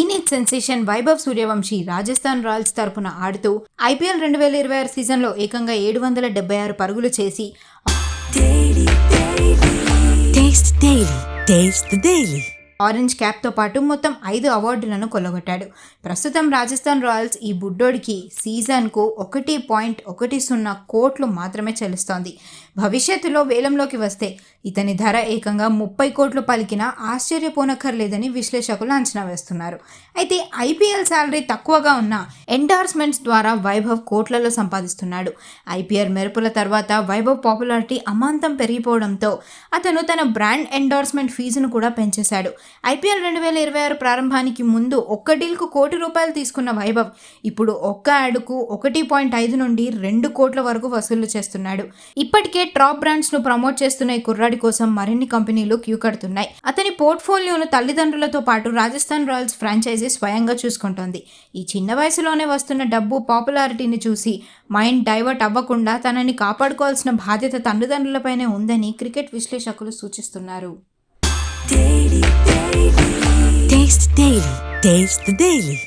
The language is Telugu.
Teenage sensation Vaibhav Suryavanshi Rajasthan Royals తరపున ఆడుతూ ఐపీఎల్ 2026 సీజన్లో ఏకంగా 776 పరుగులు చేసి ఆరెంజ్ క్యాప్తో పాటు మొత్తం 5 అవార్డులను కొల్లగొట్టాడు. ప్రస్తుతం రాజస్థాన్ రాయల్స్ ఈ బుడ్డోడికి సీజన్కు 1.10 కోట్లు మాత్రమే చెల్లిస్తోంది. భవిష్యత్తులో వేలంలోకి వస్తే ఇతని ధర ఏకంగా 30 కోట్లు పలికినా ఆశ్చర్యపోనక్కర్లేదని విశ్లేషకులు అంచనా వేస్తున్నారు. అయితే ఐపీఎల్ శాలరీ తక్కువగా ఉన్న ఎండార్స్మెంట్స్ ద్వారా వైభవ్ కోట్లలో సంపాదిస్తున్నాడు. ఐపీఎల్ మెరుపుల తర్వాత వైభవ్ పాపులారిటీ అమాంతం పెరిగిపోవడంతో అతను తన బ్రాండ్ ఎండార్స్మెంట్ ఫీజును కూడా పెంచేశాడు. ఐపీఎల్ 2026 ప్రారంభానికి ముందు ఒక్క డీల్కు ₹1 కోటి తీసుకున్న వైభవ్ ఇప్పుడు ఒక్క యాడ్కు 1.5 నుండి 2 కోట్ల వరకు వసూలు చేస్తున్నాడు. ఇప్పటికే టాప్ బ్రాండ్స్ ను ప్రమోట్ చేస్తున్న ఈ కుర్రాడి కోసం మరిన్ని కంపెనీలు క్యూ కడుతున్నాయి. అతని పోర్ట్ఫోలియోను తల్లిదండ్రులతో పాటు రాజస్థాన్ రాయల్స్ ఫ్రాంచైజీ స్వయంగా చూసుకుంటోంది. ఈ చిన్న వయసులోనే వస్తున్న డబ్బు పాపులారిటీని చూసి మైండ్ డైవర్ట్ అవ్వకుండా తనని కాపాడుకోవాల్సిన బాధ్యత తల్లిదండ్రులపైనే ఉందని క్రికెట్ విశ్లేషకులు సూచిస్తున్నారు. Taste the Daily.